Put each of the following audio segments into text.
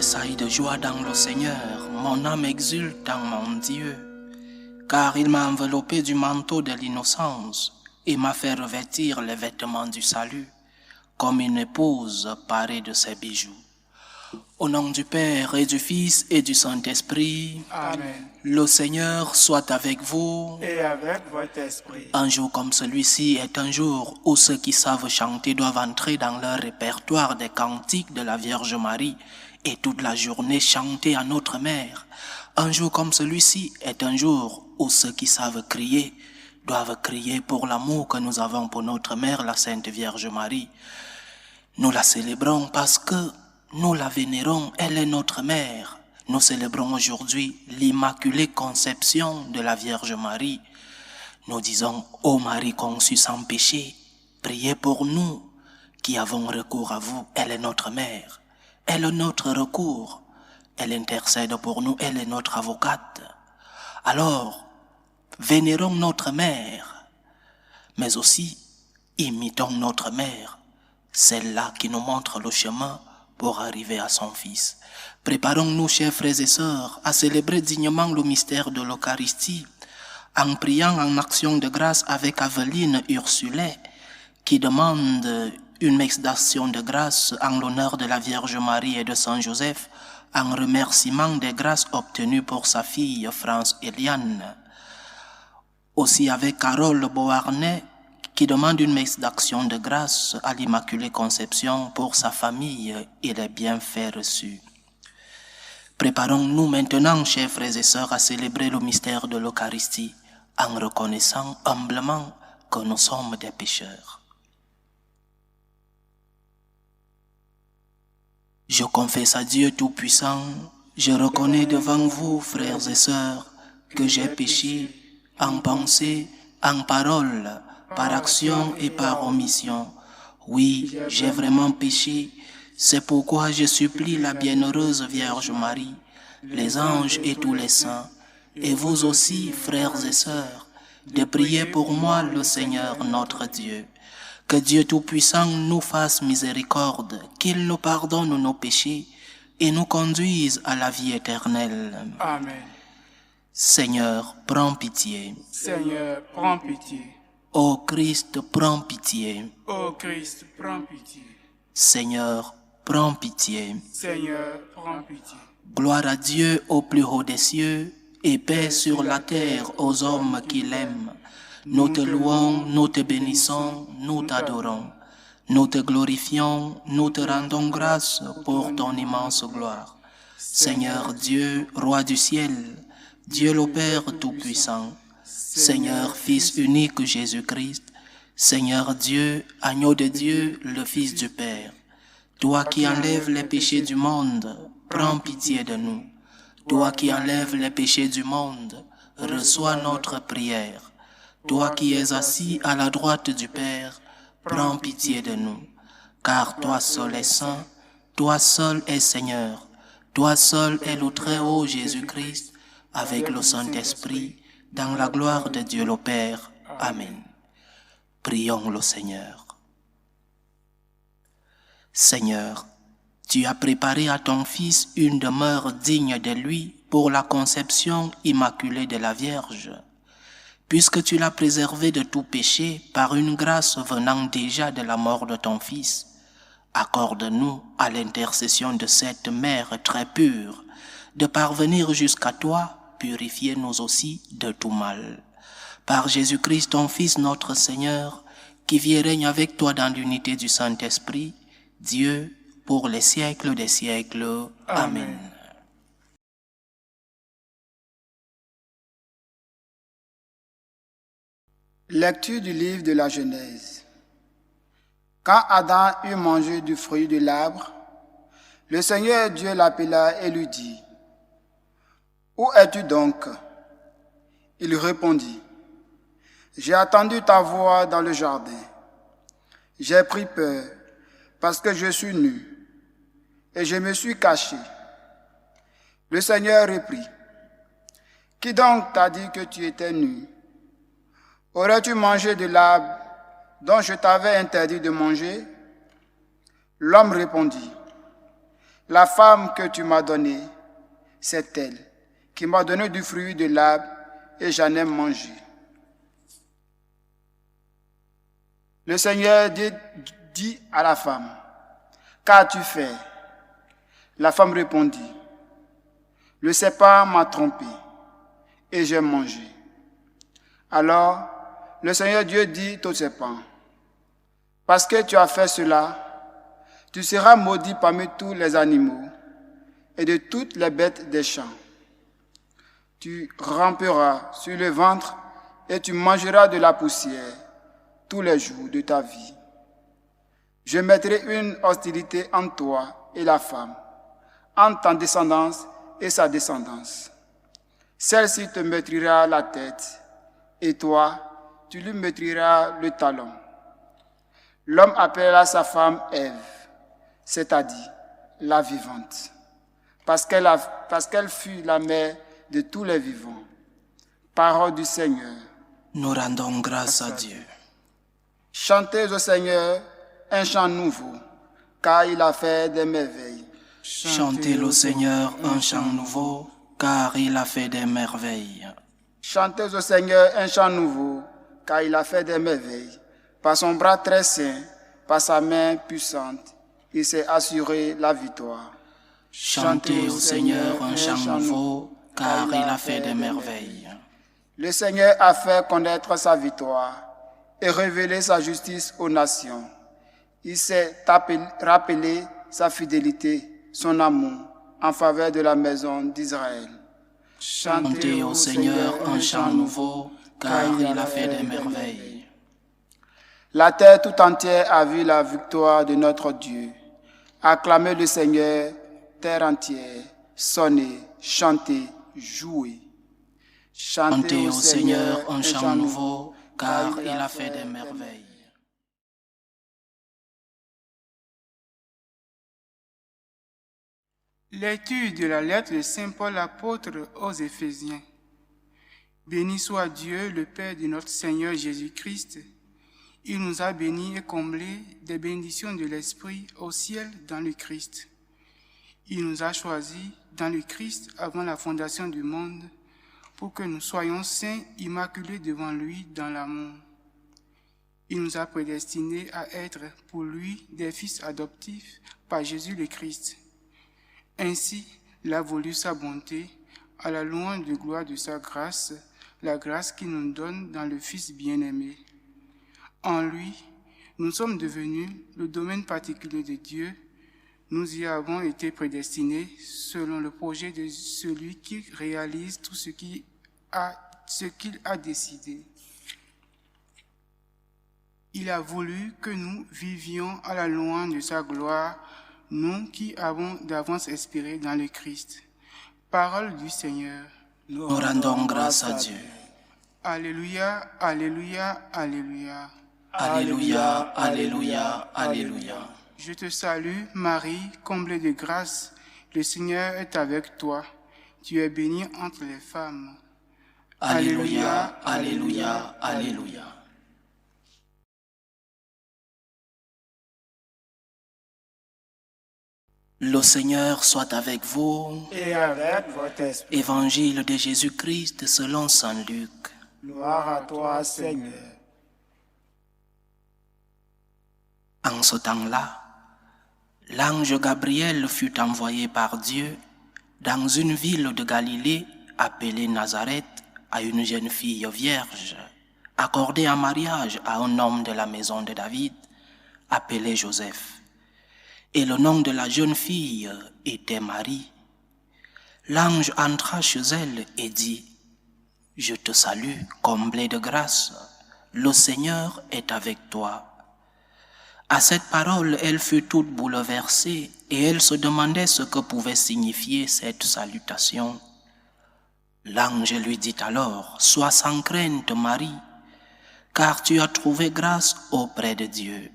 tressaille de joie dans le Seigneur, mon âme exulte en mon Dieu, car il m'a enveloppé du manteau de l'innocence et m'a fait revêtir les vêtements du salut, comme une épouse parée de ses bijoux. Au nom du Père et du Fils et du Saint-Esprit, Amen. Le Seigneur soit avec vous. Et avec votre esprit. Un jour comme celui-ci est un jour où ceux qui savent chanter doivent entrer dans leur répertoire des cantiques de la Vierge Marie et toute la journée chanter à notre Mère. Un jour comme celui-ci est un jour où ceux qui savent crier doivent crier pour l'amour que nous avons pour notre Mère, la Sainte Vierge Marie. Nous la célébrons parce que nous la vénérons, elle est notre Mère. Nous célébrons aujourd'hui l'Immaculée Conception de la Vierge Marie. Nous disons, ô Marie conçue sans péché, priez pour nous qui avons recours à vous. Elle est notre Mère, elle est notre recours, elle intercède pour nous, elle est notre avocate. Alors, vénérons notre Mère, mais aussi imitons notre Mère, celle-là qui nous montre le chemin pour arriver à son Fils. Préparons-nous, chers frères et sœurs, à célébrer dignement le mystère de l'Eucharistie, en priant en action de grâce avec Aveline Ursulet, qui demande une messe d'action de grâce en l'honneur de la Vierge Marie et de Saint Joseph, en remerciement des grâces obtenues pour sa fille France Eliane. Aussi avec Carole Beauharnais, qui demande une messe d'action de grâce à l'Immaculée Conception pour sa famille et les bienfaits reçus. Préparons-nous maintenant, chers frères et sœurs, à célébrer le mystère de l'Eucharistie en reconnaissant humblement que nous sommes des pécheurs. Je confesse à Dieu Tout-Puissant, je reconnais devant vous, frères et sœurs, que j'ai péché en pensée, en parole, par action et par omission. Oui, j'ai vraiment péché. C'est pourquoi je supplie la bienheureuse Vierge Marie, les anges et tous les saints, et vous aussi, frères et sœurs, de prier pour moi le Seigneur notre Dieu. Que Dieu Tout-Puissant nous fasse miséricorde, qu'il nous pardonne nos péchés et nous conduise à la vie éternelle. Amen. Seigneur, prends pitié. Seigneur, prends pitié. Ô Christ, prends pitié. Ô Christ, prends pitié. Seigneur, prends pitié. Seigneur, prends pitié. Gloire à Dieu au plus haut des cieux et paix sur la terre aux hommes qui l'aiment. Nous te louons, nous te bénissons, nous t'adorons. Nous te glorifions, nous te rendons grâce pour ton immense gloire. Seigneur Dieu, Roi du ciel, Dieu le Père Tout-Puissant, Seigneur Fils unique Jésus-Christ, Seigneur Dieu, Agneau de Dieu, le Fils du Père, toi qui enlèves les péchés du monde, prends pitié de nous. Toi qui enlèves les péchés du monde, reçois notre prière. Toi qui es assis à la droite du Père, prends pitié de nous. Car toi seul es saint, toi seul es Seigneur, toi seul es le Très-Haut Jésus-Christ, avec le Saint-Esprit, dans la gloire de Dieu le Père. Amen. Prions le Seigneur. Seigneur, tu as préparé à ton Fils une demeure digne de lui pour la conception immaculée de la Vierge. Puisque tu l'as préservé de tout péché par une grâce venant déjà de la mort de ton Fils, accorde-nous, à l'intercession de cette Mère très pure, de parvenir jusqu'à toi, purifier nous aussi de tout mal. Par Jésus-Christ, ton Fils, notre Seigneur, qui vit et règne avec toi dans l'unité du Saint-Esprit, Dieu, pour les siècles des siècles. Amen. Lecture du livre de la Genèse. Quand Adam eut mangé du fruit de l'arbre, le Seigneur Dieu l'appela et lui dit, « Où es-tu donc ?» Il répondit, « J'ai attendu ta voix dans le jardin. J'ai pris peur parce que je suis nu et je me suis caché. » Le Seigneur reprit, « Qui donc t'a dit que tu étais nu? Aurais-tu mangé de l'arbre dont je t'avais interdit de manger? » L'homme répondit, La femme que tu m'as donnée, c'est elle qui m'a donné du fruit de l'arbre et j'en ai mangé. Le Seigneur dit à la femme, qu'as-tu fait? La femme répondit, le serpent m'a trompé et j'ai mangé. Alors, le Seigneur Dieu dit au serpent, parce que tu as fait cela, tu seras maudit parmi tous les animaux et de toutes les bêtes des champs. Tu ramperas sur le ventre et tu mangeras de la poussière tous les jours de ta vie. Je mettrai une hostilité entre toi et la femme, entre ta descendance et sa descendance. Celle-ci te meurtrira la tête, et toi, tu lui meurtriras le talon. L'homme appellera sa femme Ève, c'est-à-dire la vivante, parce qu'elle fut la mère de tous les vivants. Parole du Seigneur. Nous rendons grâce à Dieu. Chantez au Seigneur un chant nouveau, car il a fait des merveilles. Chantez au Seigneur un chant nouveau, car il a fait des merveilles. Chantez au Seigneur un chant nouveau, car il a fait des merveilles. Par son bras très saint, par sa main puissante, il s'est assuré la victoire. Chantez au Seigneur un chant nouveau, car il a fait des merveilles. Le Seigneur a fait connaître sa victoire et révélé sa justice aux nations. Il s'est rappelé sa fidélité, son amour en faveur de la maison d'Israël. Chantez au Seigneur un chant nouveau, car il a fait des merveilles. La terre tout entière a vu la victoire de notre Dieu. Acclamez le Seigneur, terre entière, sonnez, chantez, jouez. Chantez au Seigneur un chant nouveau, car il a fait des merveilles. Lecture de la lettre de Saint Paul apôtre aux Éphésiens. Béni soit Dieu, le Père de notre Seigneur Jésus-Christ. Il nous a bénis et comblés des bénédictions de l'Esprit au ciel dans le Christ. Il nous a choisis dans le Christ avant la fondation du monde pour que nous soyons saints, immaculés devant lui dans l'amour. Il nous a prédestinés à être pour lui des fils adoptifs par Jésus le Christ. Ainsi, il a voulu sa bonté, à la louange de gloire de sa grâce, la grâce qu'il nous donne dans le Fils bien-aimé. En lui, nous sommes devenus le domaine particulier de Dieu. Nous y avons été prédestinés selon le projet de celui qui réalise tout ce qu'il a décidé. Il a voulu que nous vivions à la louange de sa gloire, nous qui avons d'avance espéré dans le Christ. Parole du Seigneur. Nous rendons grâce à Dieu. Alléluia, alléluia, alléluia. Alléluia, alléluia, alléluia. Je te salue, Marie, comblée de grâce. Le Seigneur est avec toi. Tu es bénie entre les femmes. Alléluia, alléluia, alléluia. Le Seigneur soit avec vous. Et avec votre esprit. Évangile de Jésus-Christ selon saint Luc. Gloire à toi, Seigneur. En ce temps-là, l'ange Gabriel fut envoyé par Dieu dans une ville de Galilée appelée Nazareth à une jeune fille vierge, accordée en mariage à un homme de la maison de David, appelé Joseph. Et le nom de la jeune fille était Marie. L'ange entra chez elle et dit, « Je te salue, comblée de grâce, le Seigneur est avec toi. » À cette parole, elle fut toute bouleversée et elle se demandait ce que pouvait signifier cette salutation. L'ange lui dit alors, « Sois sans crainte, Marie, car tu as trouvé grâce auprès de Dieu.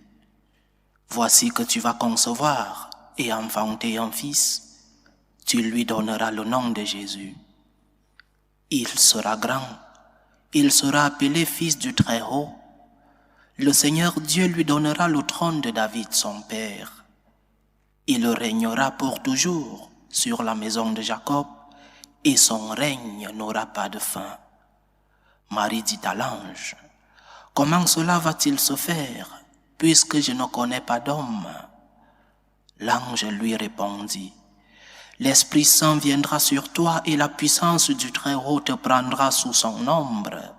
Voici que tu vas concevoir et enfanter un fils. Tu lui donneras le nom de Jésus. Il sera grand, il sera appelé fils du Très-Haut. Le Seigneur Dieu lui donnera le trône de David son père. Il régnera pour toujours sur la maison de Jacob et son règne n'aura pas de fin. Marie dit à l'ange, « Comment cela va-t-il se faire, puisque je ne connais pas d'homme ?» L'ange lui répondit, « L'Esprit Saint viendra sur toi et la puissance du Très-Haut te prendra sous son ombre.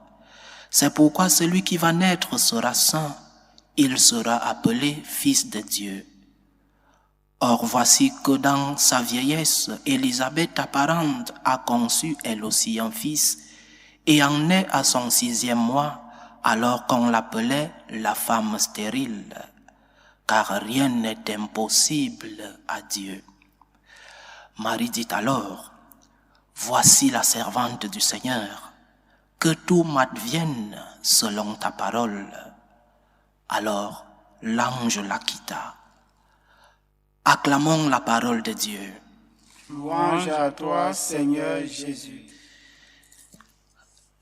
C'est pourquoi celui qui va naître sera saint, il sera appelé Fils de Dieu. Or voici que dans sa vieillesse, Élisabeth ta parente a conçu elle aussi un fils, et en est à son 6e mois, alors qu'on l'appelait la femme stérile, car rien n'est impossible à Dieu. Marie dit alors, « Voici la servante du Seigneur, que tout m'advienne selon ta parole. » Alors l'ange la quitta. Acclamons la parole de Dieu. Louange à toi, Seigneur Jésus.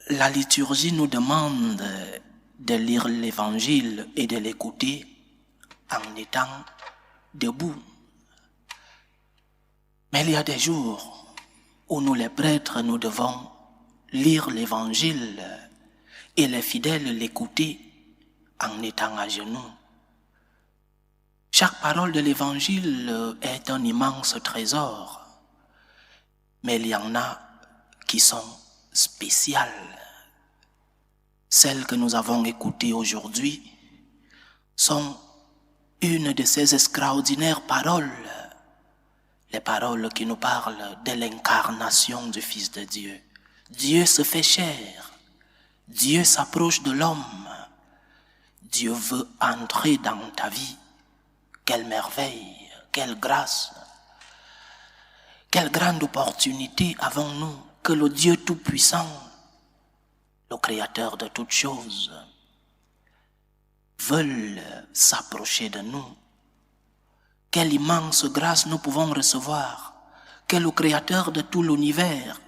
La liturgie nous demande de lire l'Évangile et de l'écouter en étant debout. Mais il y a des jours où nous les prêtres, nous devons lire l'Évangile et les fidèles l'écouter en étant à genoux. Chaque parole de l'Évangile est un immense trésor, mais il y en a qui sont spéciales. Celles que nous avons écoutées aujourd'hui sont une de ces extraordinaires paroles, les paroles qui nous parlent de l'incarnation du Fils de Dieu. Dieu se fait chair, Dieu s'approche de l'homme, Dieu veut entrer dans ta vie. Quelle merveille, quelle grâce, quelle grande opportunité avons-nous que le Dieu Tout-Puissant, le Créateur de toutes choses, veuille s'approcher de nous. Quelle immense grâce nous pouvons recevoir, que le Créateur de tout l'univers,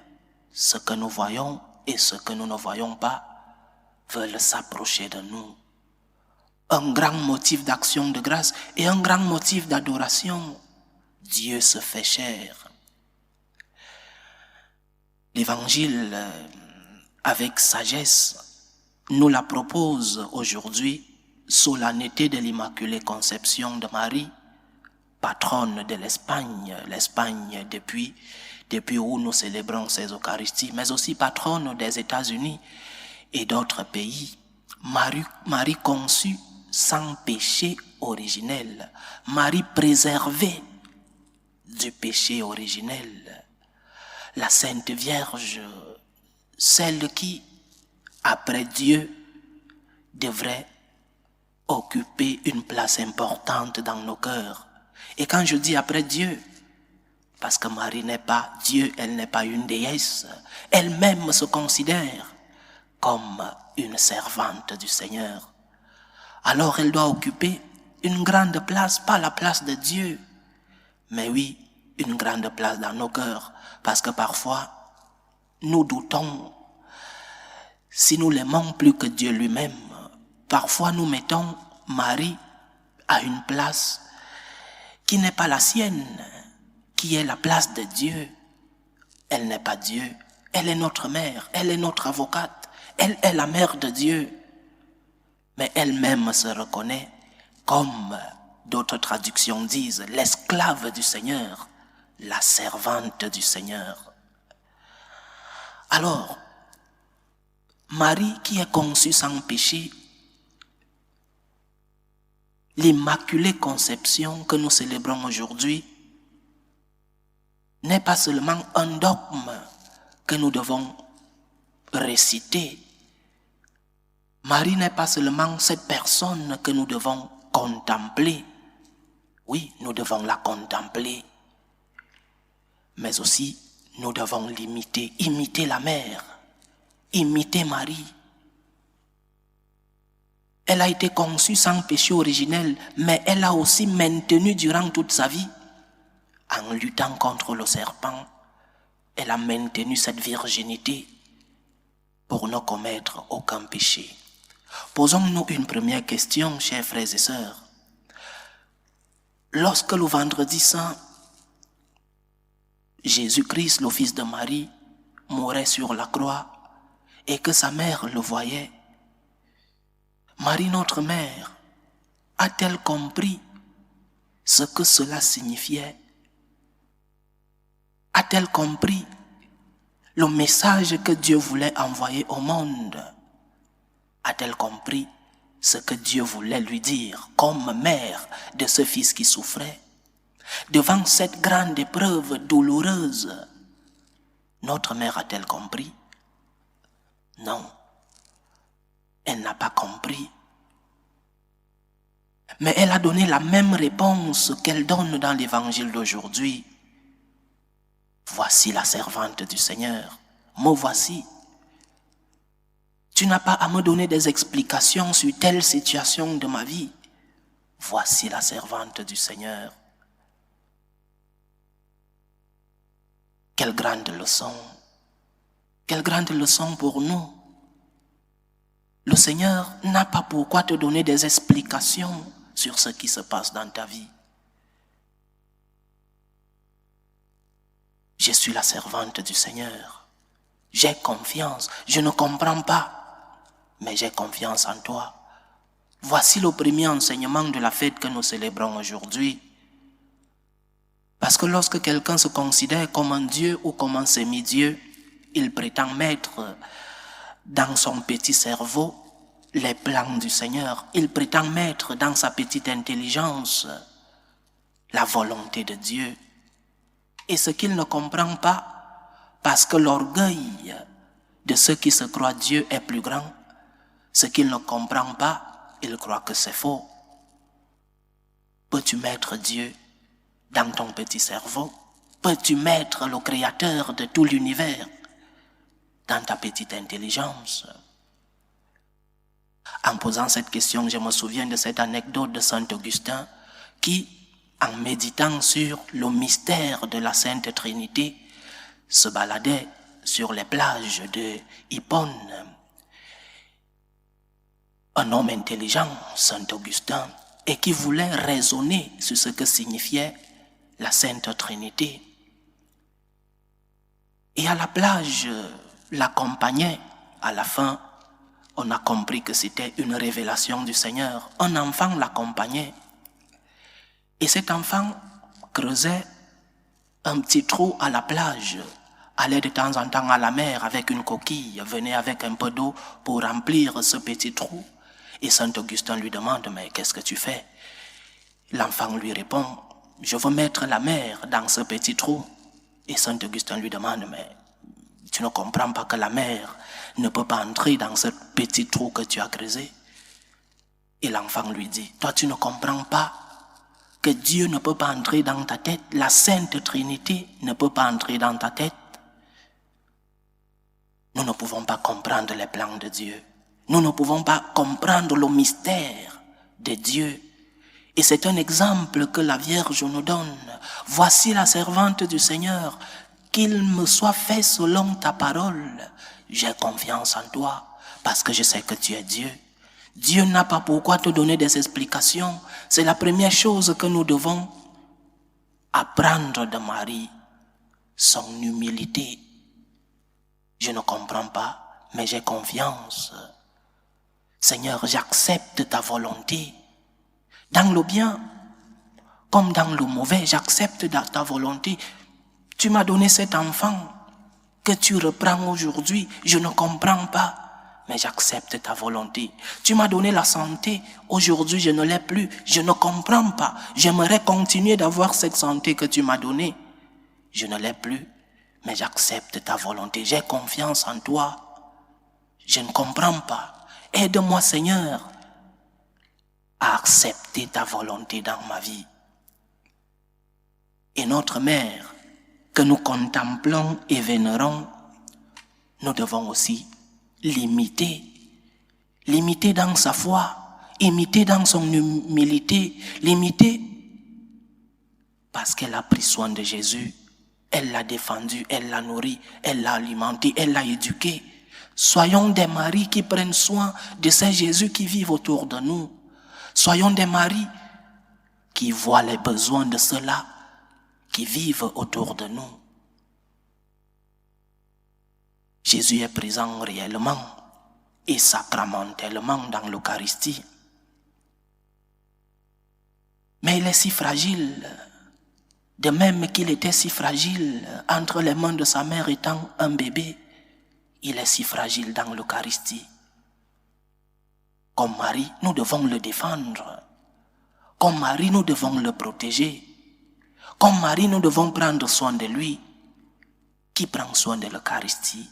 ce que nous voyons et ce que nous ne voyons pas, veuille s'approcher de nous. Un grand motif d'action de grâce et un grand motif d'adoration. Dieu se fait chair. L'Évangile, avec sagesse, nous la propose aujourd'hui, solennité de l'Immaculée Conception de Marie, patronne de l'Espagne, l'Espagne depuis où nous célébrons ces Eucharisties, mais aussi patronne des États-Unis et d'autres pays. Marie conçue sans péché originel. Marie préservée du péché originel. La Sainte Vierge, celle qui, après Dieu, devrait occuper une place importante dans nos cœurs. Et quand je dis après Dieu, parce que Marie n'est pas Dieu, elle n'est pas une déesse, elle-même se considère comme une servante du Seigneur. Alors elle doit occuper une grande place, pas la place de Dieu, mais oui, une grande place dans nos cœurs, parce que parfois, nous doutons, si nous l'aimons plus que Dieu lui-même, parfois nous mettons Marie à une place qui n'est pas la sienne, qui est la place de Dieu. Elle n'est pas Dieu, elle est notre mère, elle est notre avocate, elle est la mère de Dieu. Mais elle-même se reconnaît comme d'autres traductions disent, l'esclave du Seigneur, la servante du Seigneur. Alors, Marie qui est conçue sans péché, l'Immaculée Conception que nous célébrons aujourd'hui n'est pas seulement un dogme que nous devons réciter. Marie n'est pas seulement cette personne que nous devons contempler. Oui, nous devons la contempler. Mais aussi, nous devons l'imiter, imiter la mère, imiter Marie. Elle a été conçue sans péché originel, mais elle a aussi maintenu durant toute sa vie, en luttant contre le serpent, elle a maintenu cette virginité pour ne commettre aucun péché. Posons-nous une première question, chers frères et sœurs. lorsque le vendredi saint, Jésus-Christ, le fils de Marie, mourait sur la croix et que sa mère le voyait, Marie, notre mère, a-t-elle compris ce que cela signifiait? A-t-elle compris le message que Dieu voulait envoyer au monde? A-t-elle compris ce que Dieu voulait lui dire comme mère de ce fils qui souffrait? Devant cette grande épreuve douloureuse, notre mère a-t-elle compris? Non, elle n'a pas compris. Mais elle a donné la même réponse qu'elle donne dans l'évangile d'aujourd'hui. Voici la servante du Seigneur, me voici. Tu n'as pas à me donner des explications sur telle situation de ma vie. Voici la servante du Seigneur. Quelle grande leçon! Quelle grande leçon pour nous! Le Seigneur n'a pas pourquoi te donner des explications sur ce qui se passe dans ta vie. Je suis la servante du Seigneur. J'ai confiance. Je ne comprends pas, mais j'ai confiance en toi. Voici le premier enseignement de la fête que nous célébrons aujourd'hui. Parce que lorsque quelqu'un se considère comme un Dieu ou comme un semi-Dieu, il prétend mettre dans son petit cerveau les plans du Seigneur. Il prétend mettre dans sa petite intelligence la volonté de Dieu. Et ce qu'il ne comprend pas, parce que l'orgueil de ceux qui se croient Dieu est plus grand, ce qu'il ne comprend pas, il croit que c'est faux. Peux-tu mettre Dieu dans ton petit cerveau? Peux-tu mettre le Créateur de tout l'univers dans ta petite intelligence? En posant cette question, je me souviens de cette anecdote de Saint Augustin qui, en méditant sur le mystère de la Sainte Trinité, se baladait sur les plages de Hippone. Un homme intelligent, Saint Augustin, et qui voulait raisonner sur ce que signifiait la Sainte Trinité. Et à la plage, l'accompagnait. À la fin, on a compris que c'était une révélation du Seigneur. Un enfant l'accompagnait. Et cet enfant creusait un petit trou à la plage, allait de temps en temps à la mer avec une coquille, venait avec un peu d'eau pour remplir ce petit trou. Et Saint Augustin lui demande, mais qu'est-ce que tu fais? L'enfant lui répond, je veux mettre la mer dans ce petit trou. Et Saint Augustin lui demande, mais tu ne comprends pas que la mer ne peut pas entrer dans ce petit trou que tu as creusé? Et l'enfant lui dit, toi tu ne comprends pas que Dieu ne peut pas entrer dans ta tête, la Sainte Trinité ne peut pas entrer dans ta tête. Nous ne pouvons pas comprendre les plans de Dieu. Nous ne pouvons pas comprendre le mystère de Dieu. Et c'est un exemple que la Vierge nous donne. Voici la servante du Seigneur, qu'il me soit fait selon ta parole. J'ai confiance en toi, parce que je sais que tu es Dieu. Dieu n'a pas pourquoi te donner des explications. C'est la première chose que nous devons apprendre de Marie, son humilité. Je ne comprends pas, mais j'ai confiance. Seigneur, j'accepte ta volonté. Dans le bien, comme dans le mauvais, j'accepte ta volonté. Tu m'as donné cet enfant que tu reprends aujourd'hui. Je ne comprends pas, mais j'accepte ta volonté. Tu m'as donné la santé. Aujourd'hui, je ne l'ai plus. Je ne comprends pas. J'aimerais continuer d'avoir cette santé que tu m'as donnée. Je ne l'ai plus, mais j'accepte ta volonté. J'ai confiance en toi. Je ne comprends pas. Aide-moi, Seigneur, à accepter ta volonté dans ma vie. Et notre mère, que nous contemplons et vénérons, nous devons aussi l'imiter. L'imiter dans sa foi, imiter dans son humilité, l'imiter parce qu'elle a pris soin de Jésus, elle l'a défendu, elle l'a nourri, elle l'a alimenté, elle l'a éduqué. Soyons des maris qui prennent soin de ces Jésus qui vivent autour de nous. Soyons des maris qui voit les besoins de ceux-là qui vivent autour de nous. Jésus est présent réellement et sacramentellement dans l'Eucharistie. Mais il est si fragile, de même qu'il était si fragile entre les mains de sa mère étant un bébé, il est si fragile dans l'Eucharistie. Comme Marie, nous devons le défendre. Comme Marie, nous devons le protéger. Comme Marie, nous devons prendre soin de lui. Qui prend soin de l'Eucharistie?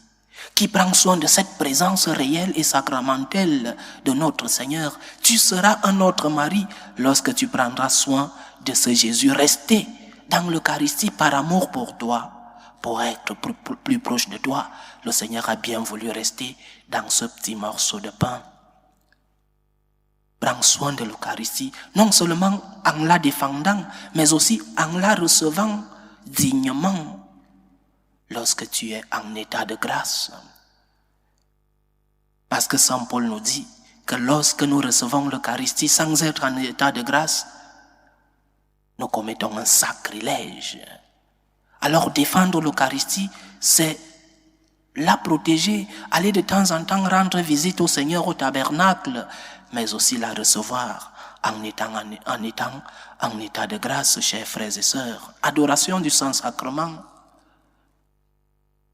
Qui prend soin de cette présence réelle et sacramentelle de notre Seigneur? Tu seras un autre Marie lorsque tu prendras soin de ce Jésus resté dans l'Eucharistie par amour pour toi. Pour être plus proche de toi, le Seigneur a bien voulu rester dans ce petit morceau de pain. Prends soin de l'Eucharistie, non seulement en la défendant, mais aussi en la recevant dignement lorsque tu es en état de grâce. Parce que Saint Paul nous dit que lorsque nous recevons l'Eucharistie sans être en état de grâce, nous commettons un sacrilège. Alors défendre l'Eucharistie, c'est la protéger, aller de temps en temps rendre visite au Seigneur au tabernacle, mais aussi la recevoir en étant en état de grâce, chers frères et sœurs. Adoration du Saint-Sacrement.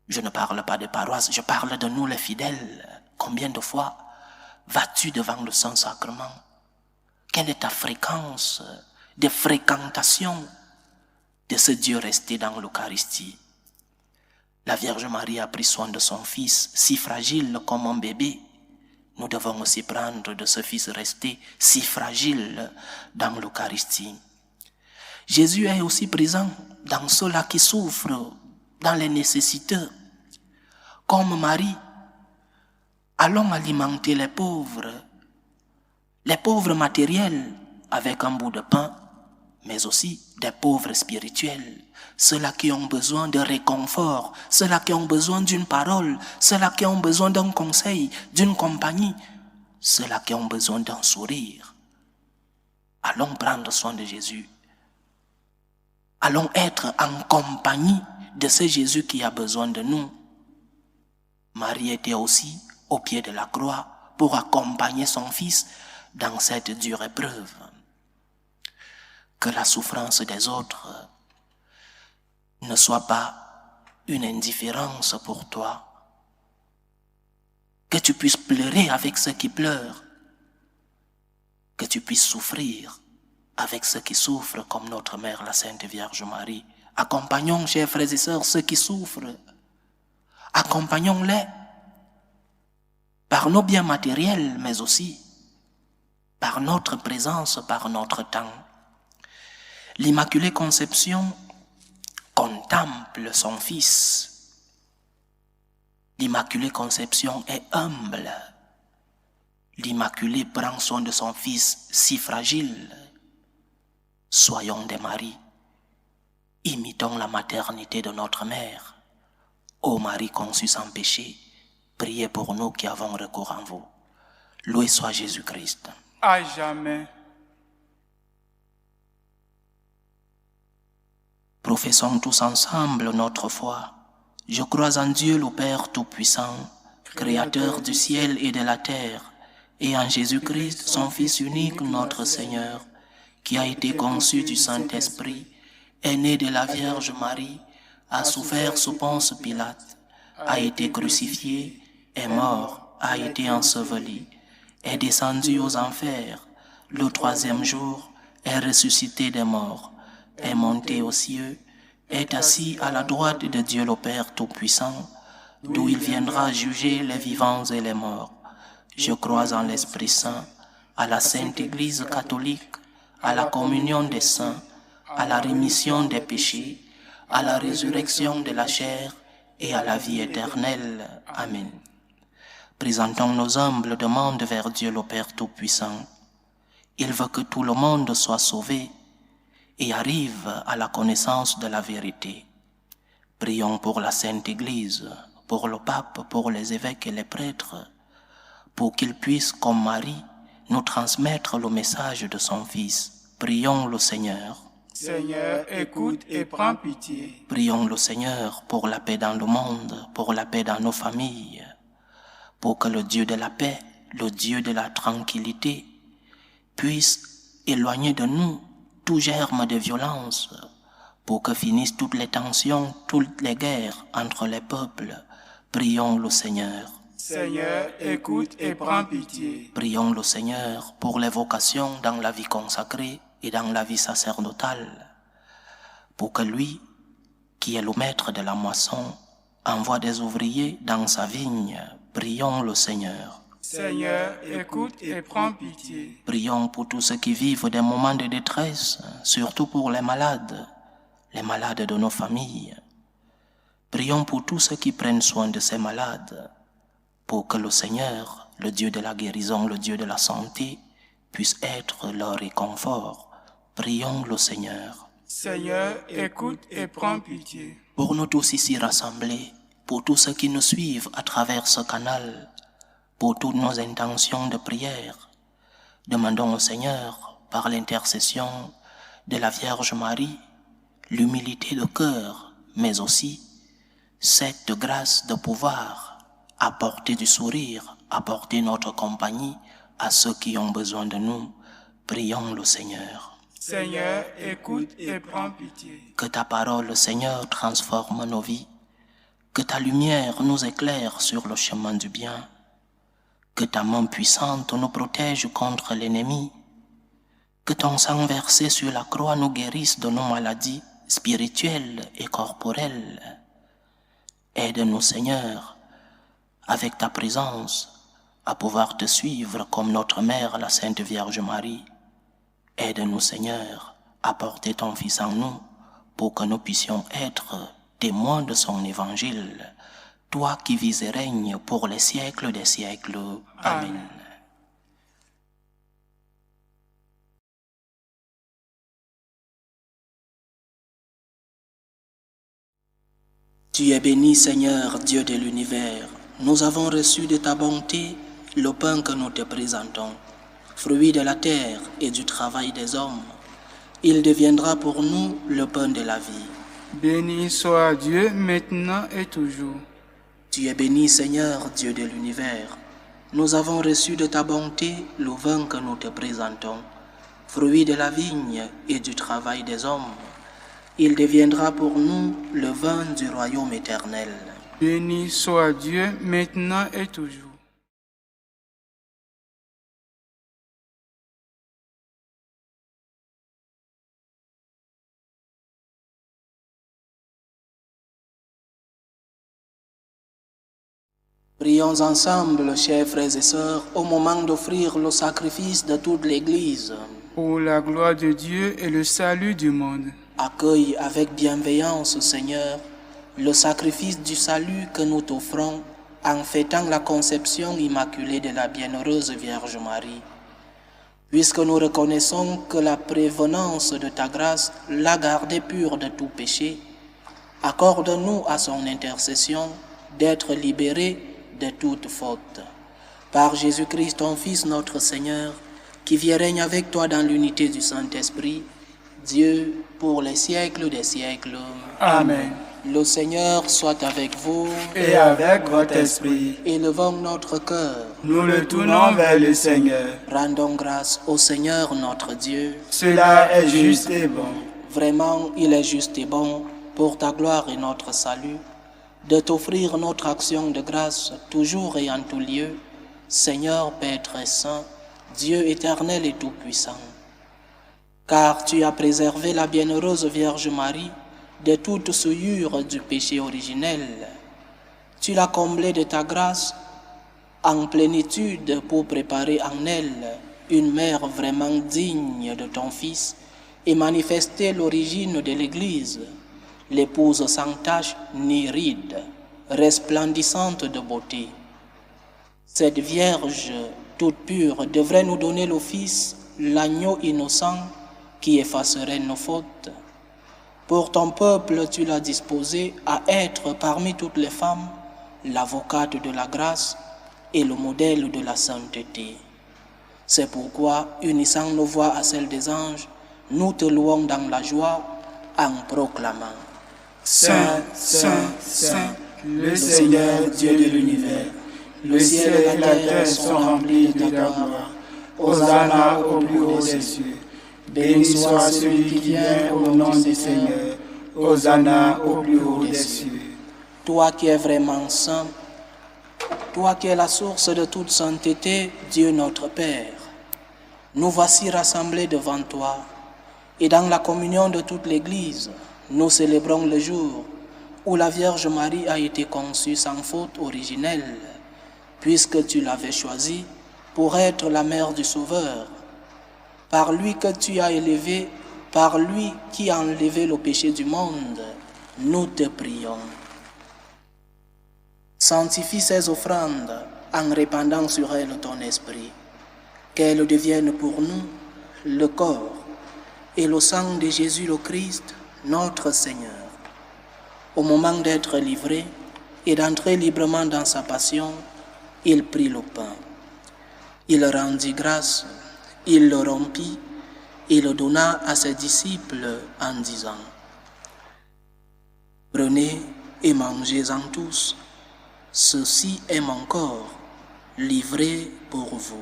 Je ne parle pas de paroisse, je parle de nous les fidèles. Combien de fois vas-tu devant le Saint-Sacrement? Quelle est ta fréquence de fréquentation de ce Dieu resté dans l'Eucharistie? La Vierge Marie a pris soin de son Fils, si fragile comme un bébé. Nous devons aussi prendre de ce Fils resté, si fragile, dans l'Eucharistie. Jésus est aussi présent dans ceux-là qui souffrent, dans les nécessiteux. Comme Marie, allons alimenter les pauvres matériels avec un bout de pain, mais aussi des pauvres spirituels, ceux-là qui ont besoin de réconfort, ceux-là qui ont besoin d'une parole, ceux-là qui ont besoin d'un conseil, d'une compagnie, ceux-là qui ont besoin d'un sourire. Allons prendre soin de Jésus. Allons être en compagnie de ce Jésus qui a besoin de nous. Marie était aussi au pied de la croix pour accompagner son Fils dans cette dure épreuve. Que la souffrance des autres ne soit pas une indifférence pour toi. Que tu puisses pleurer avec ceux qui pleurent. Que tu puisses souffrir avec ceux qui souffrent comme notre Mère, la Sainte Vierge Marie. Accompagnons, chers frères et sœurs, ceux qui souffrent. Accompagnons-les par nos biens matériels, mais aussi par notre présence, par notre temps. L'Immaculée Conception contemple son Fils. L'Immaculée Conception est humble. L'Immaculée prend soin de son Fils si fragile. Soyons des maris. Imitons la maternité de notre Mère. Ô Marie conçue sans péché, priez pour nous qui avons recours en vous. Loué soit Jésus-Christ. À jamais. Professons tous ensemble notre foi. Je crois en Dieu le Père Tout-Puissant, Créateur du ciel et de la terre, et en Jésus-Christ, son Fils unique, notre Seigneur, qui a été conçu du Saint-Esprit, est né de la Vierge Marie, a souffert sous Ponce Pilate, a été crucifié, est mort, a été enseveli, est descendu aux enfers, le troisième jour est ressuscité des morts, est monté aux cieux, est assis à la droite de Dieu le Père Tout-Puissant, d'où il viendra juger les vivants et les morts. Je crois en l'Esprit Saint, à la Sainte Église catholique, à la communion des saints, à la rémission des péchés, à la résurrection de la chair et à la vie éternelle. Amen. Présentons nos humbles demandes vers Dieu le Père Tout-Puissant. Il veut que tout le monde soit sauvé et arrive à la connaissance de la vérité. Prions pour la Sainte Église, pour le pape, pour les évêques et les prêtres, pour qu'ils puissent, comme Marie, nous transmettre le message de son Fils. Prions le Seigneur. Seigneur, écoute et prends pitié. Prions le Seigneur pour la paix dans le monde, pour la paix dans nos familles, pour que le Dieu de la paix, le Dieu de la tranquillité, puisse éloigner de nous tout germe de violence, pour que finissent toutes les tensions, toutes les guerres entre les peuples. Prions le Seigneur. Seigneur, écoute et prends pitié. Prions le Seigneur pour les vocations dans la vie consacrée et dans la vie sacerdotale, pour que lui, qui est le maître de la moisson, envoie des ouvriers dans sa vigne. Prions le Seigneur. Seigneur, écoute et prends pitié. Prions pour tous ceux qui vivent des moments de détresse, surtout pour les malades de nos familles. Prions pour tous ceux qui prennent soin de ces malades, pour que le Seigneur, le Dieu de la guérison, le Dieu de la santé, puisse être leur réconfort. Prions le Seigneur. Seigneur, écoute et prends pitié. Pour nous tous ici rassemblés, pour tous ceux qui nous suivent à travers ce canal, pour toutes nos intentions de prière, demandons au Seigneur, par l'intercession de la Vierge Marie, l'humilité de cœur, mais aussi cette grâce de pouvoir apporter du sourire, apporter notre compagnie à ceux qui ont besoin de nous. Prions le Seigneur. Seigneur, écoute et prends pitié. Que ta parole, Seigneur, transforme nos vies. Que ta lumière nous éclaire sur le chemin du bien. Que ta main puissante nous protège contre l'ennemi. Que ton sang versé sur la croix nous guérisse de nos maladies spirituelles et corporelles. Aide-nous, Seigneur, avec ta présence, à pouvoir te suivre comme notre Mère, la Sainte Vierge Marie. Aide-nous, Seigneur, à porter ton Fils en nous, pour que nous puissions être témoins de son évangile, toi qui vis et règnes pour les siècles des siècles. Amen. Tu es béni, Seigneur, Dieu de l'univers. Nous avons reçu de ta bonté le pain que nous te présentons, fruit de la terre et du travail des hommes. Il deviendra pour nous le pain de la vie. Béni soit Dieu maintenant et toujours. Tu es béni, Seigneur, Dieu de l'univers. Nous avons reçu de ta bonté le vin que nous te présentons, fruit de la vigne et du travail des hommes. Il deviendra pour nous le vin du royaume éternel. Béni soit Dieu maintenant et toujours. Prions ensemble, chers frères et sœurs, au moment d'offrir le sacrifice de toute l'Église. Pour la gloire de Dieu et le salut du monde. Accueille avec bienveillance, Seigneur, le sacrifice du salut que nous t'offrons en fêtant la conception immaculée de la bienheureuse Vierge Marie. Puisque nous reconnaissons que la prévenance de ta grâce l'a gardée pure de tout péché, accorde-nous à son intercession d'être libérés de toute faute. Par Jésus-Christ, ton Fils, notre Seigneur, qui vit et règne avec toi dans l'unité du Saint-Esprit, Dieu, pour les siècles des siècles. Amen. Le Seigneur soit avec vous. Et avec votre esprit. Élevons notre cœur. Nous le tournons vers le Seigneur. Rendons grâce au Seigneur notre Dieu. Cela est juste et bon. Vraiment, il est juste et bon, pour ta gloire et notre salut, de t'offrir notre action de grâce toujours et en tout lieu, Seigneur Père très saint, Dieu éternel et tout-puissant. Car tu as préservé la bienheureuse Vierge Marie de toute souillure du péché originel. Tu l'as comblée de ta grâce en plénitude pour préparer en elle une mère vraiment digne de ton Fils et manifester l'origine de l'Église, l'épouse sans tache ni ride, resplendissante de beauté. Cette Vierge toute pure devrait nous donner le Fils, l'agneau innocent qui effacerait nos fautes. Pour ton peuple, tu l'as disposé à être parmi toutes les femmes l'avocate de la grâce et le modèle de la sainteté. C'est pourquoi, unissant nos voix à celles des anges, nous te louons dans la joie en proclamant. Saint, Saint, Saint, le Seigneur Dieu de l'univers, le ciel et la terre sont remplis de ta gloire. Hosanna au plus haut des cieux. Béni soit celui qui vient au nom du Seigneur. Hosanna au plus haut des cieux. Toi qui es vraiment saint, toi qui es la source de toute sainteté, Dieu notre Père, nous voici rassemblés devant toi, et dans la communion de toute l'Église, nous célébrons le jour où la Vierge Marie a été conçue sans faute originelle, puisque tu l'avais choisie pour être la mère du Sauveur. Par lui que tu as élevé, par lui qui a enlevé le péché du monde, nous te prions. Sanctifie ces offrandes en répandant sur elles ton esprit, qu'elles deviennent pour nous le corps et le sang de Jésus le Christ, notre Seigneur. Au moment d'être livré et d'entrer librement dans sa passion, il prit le pain. Il rendit grâce, il le rompit et le donna à ses disciples en disant : « Prenez et mangez-en tous. Ceci est mon corps, livré pour vous. »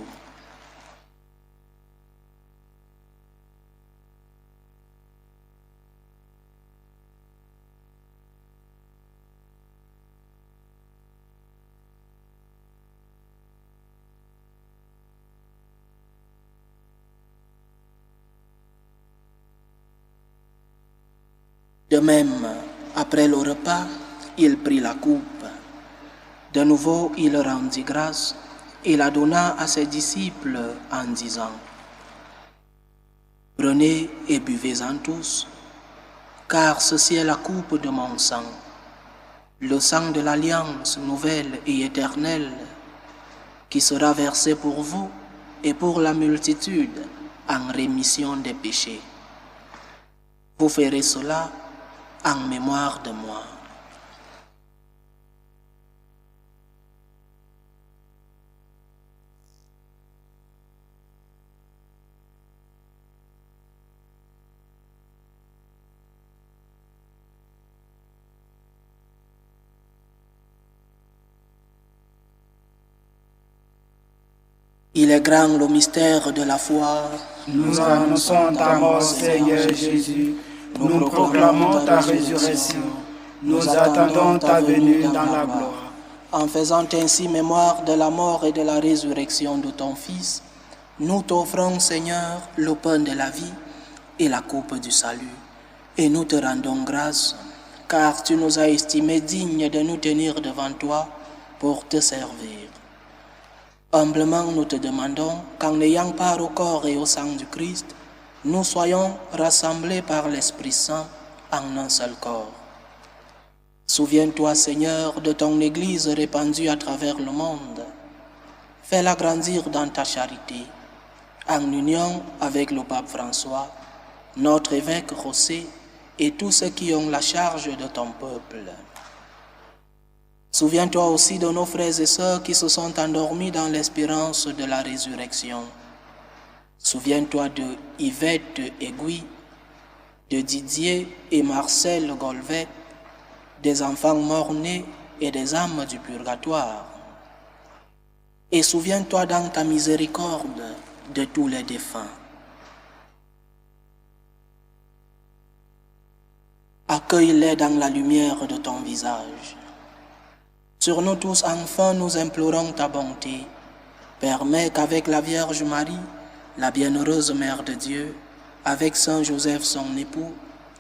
De même, après le repas, il prit la coupe. De nouveau, il rendit grâce et la donna à ses disciples en disant : « Prenez et buvez-en tous, car ceci est la coupe de mon sang, le sang de l'alliance nouvelle et éternelle, qui sera versé pour vous et pour la multitude en rémission des péchés. Vous ferez cela en mémoire de moi. » Il est grand le mystère de la foi. Nous annonçons ta mort, Seigneur Jésus. Nous proclamons ta résurrection. Nous attendons ta venue dans la gloire. En faisant ainsi mémoire de la mort et de la résurrection de ton Fils, nous t'offrons, Seigneur, le pain de la vie et la coupe du salut. Et nous te rendons grâce, car tu nous as estimés dignes de nous tenir devant toi pour te servir. Humblement, nous te demandons qu'en ayant part au corps et au sang du Christ, nous soyons rassemblés par l'Esprit Saint en un seul corps. Souviens-toi, Seigneur, de ton Église répandue à travers le monde. Fais-la grandir dans ta charité, en union avec le pape François, notre évêque José et tous ceux qui ont la charge de ton peuple. Souviens-toi aussi de nos frères et sœurs qui se sont endormis dans l'espérance de la résurrection. Souviens-toi de Yvette et Guy, de Didier et Marcel Golvet, des enfants morts-nés et des âmes du purgatoire. Et souviens-toi dans ta miséricorde de tous les défunts. Accueille-les dans la lumière de ton visage. Sur nous tous, enfants, nous implorons ta bonté. Permets qu'avec la Vierge Marie, la bienheureuse Mère de Dieu, avec Saint Joseph son époux,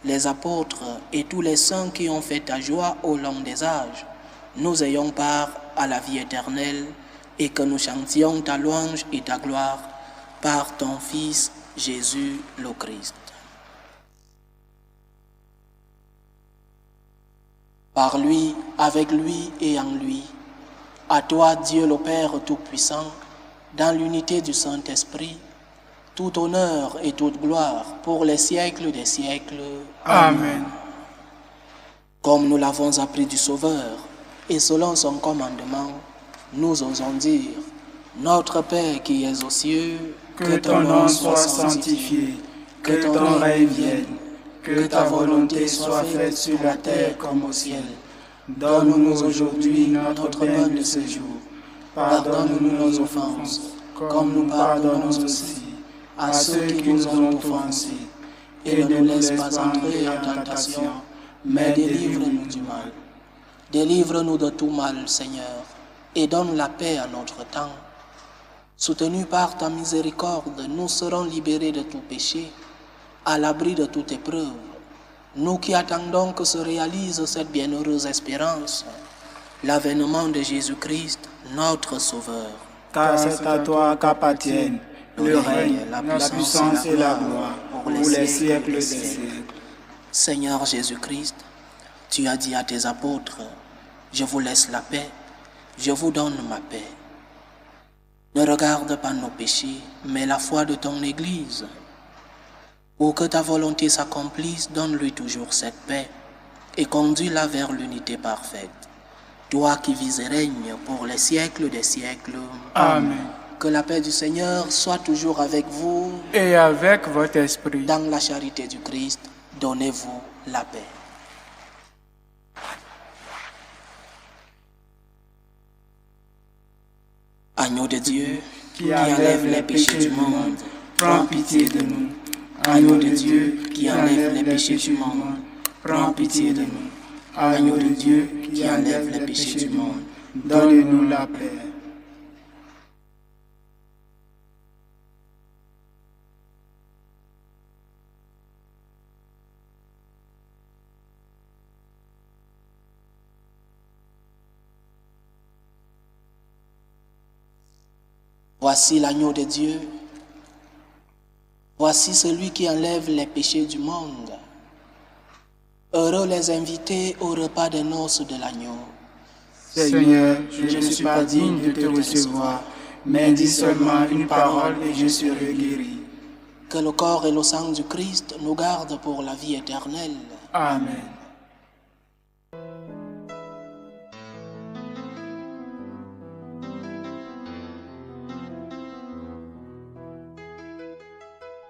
les apôtres et tous les saints qui ont fait ta joie au long des âges, nous ayons part à la vie éternelle et que nous chantions ta louange et ta gloire par ton Fils Jésus le Christ. Par lui, avec lui et en lui, à toi, Dieu le Père Tout-Puissant, dans l'unité du Saint-Esprit, tout honneur et toute gloire pour les siècles des siècles. Amen. Comme nous l'avons appris du Sauveur, et selon son commandement, nous osons dire : Notre Père qui es aux cieux, que ton nom soit sanctifié, Que ton règne vienne, que ta volonté soit faite sur la terre comme au ciel. Donne-nous aujourd'hui notre pain de ce jour. Pardonne-nous nos offenses, comme nous pardonnons aussi à ceux qui nous ont offensés. Et ne nous laisse pas entrer en tentation, mais délivre-nous du mal. Délivre-nous de tout mal, Seigneur, et donne la paix à notre temps. Soutenus par ta miséricorde, nous serons libérés de tout péché, à l'abri de toute épreuve. Nous qui attendons que se réalise cette bienheureuse espérance, l'avènement de Jésus-Christ, notre Sauveur. Car c'est à toi qu'appartiennent le règne, la puissance et la gloire pour les siècles des siècles. Seigneur Jésus-Christ, tu as dit à tes apôtres, « Je vous laisse la paix, je vous donne ma paix. » Ne regarde pas nos péchés, mais la foi de ton Église. Pour que ta volonté s'accomplisse, donne-lui toujours cette paix et conduis-la vers l'unité parfaite. Toi qui vis et règnes pour les siècles des siècles. Amen. Que la paix du Seigneur soit toujours avec vous. Et avec votre esprit. Dans la charité du Christ, donnez-vous la paix. Agneau de Dieu, qui enlève les péchés du monde, prends pitié de nous. Agneau de Dieu, qui enlève les péchés du monde, prends pitié de nous. Agneau de Dieu, qui enlève les péchés du monde, donne-nous la paix. Voici l'agneau de Dieu. Voici celui qui enlève les péchés du monde. Heureux les invités au repas des noces de l'agneau. Seigneur, je ne suis pas digne de te recevoir, mais dis seulement une parole et je serai guéri. Que le corps et le sang du Christ nous gardent pour la vie éternelle. Amen.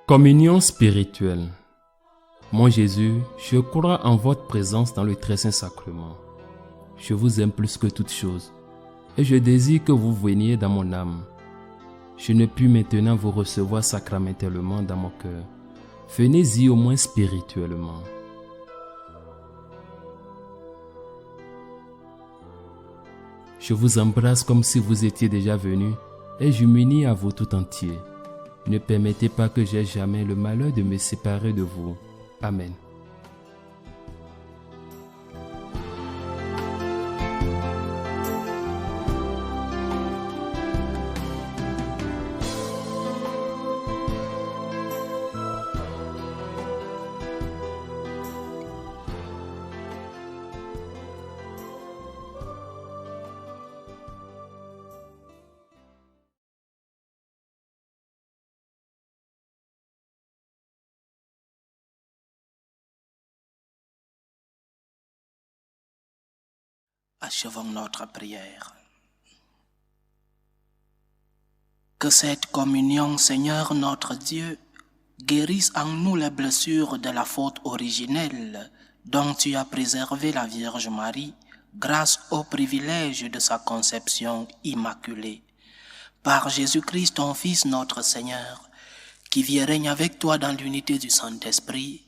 Communion spirituelle. Mon Jésus, je crois en votre présence dans le très saint sacrement. Je vous aime plus que toute chose et je désire que vous veniez dans mon âme. Je ne puis maintenant vous recevoir sacramentellement dans mon cœur. Venez-y au moins spirituellement. Je vous embrasse comme si vous étiez déjà venu et je m'unis à vous tout entier. Ne permettez pas que j'aie jamais le malheur de me séparer de vous. Amen. Achevons notre prière. Que cette communion, Seigneur notre Dieu, guérisse en nous les blessures de la faute originelle dont tu as préservé la Vierge Marie grâce au privilège de sa conception immaculée. Par Jésus-Christ, ton Fils, notre Seigneur, qui vit et règne avec toi dans l'unité du Saint-Esprit,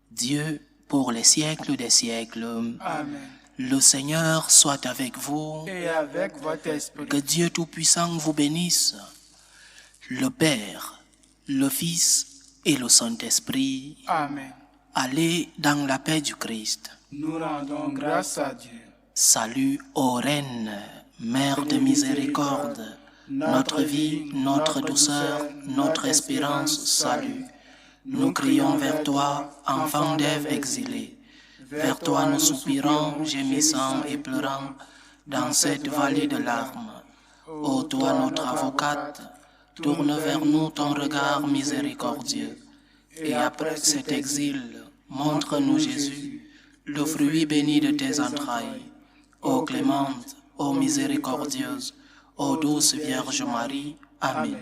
Dieu, pour les siècles des siècles. Amen. Le Seigneur soit avec vous. Et avec votre esprit. Que Dieu Tout-Puissant vous bénisse, le Père, le Fils et le Saint-Esprit. Amen. Allez dans la paix du Christ. Nous rendons grâce à Dieu. Salut ô Reine, Mère de miséricorde, notre vie, notre douceur, notre espérance, salut. Nous crions vers toi, enfant d'Ève exilée. Vers toi nous soupirons, gémissant et pleurant, dans cette vallée de larmes. Ô toi notre avocate, tourne vers nous ton regard miséricordieux. Et après cet exil, montre-nous Jésus, le fruit béni de tes entrailles. Ô clémente, ô miséricordieuse, ô douce Vierge Marie, Amen.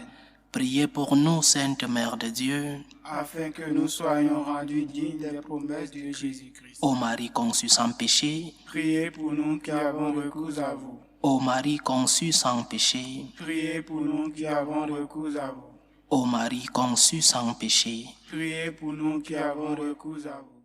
Priez pour nous, Sainte Mère de Dieu. afin que nous soyons rendus dignes des promesses de Jésus-Christ. Ô Marie conçue sans péché, Priez pour nous qui avons recours à vous. ô Marie conçue sans péché, Priez pour nous qui avons recours à vous. ô Marie conçue sans péché, Priez pour nous qui avons recours à vous.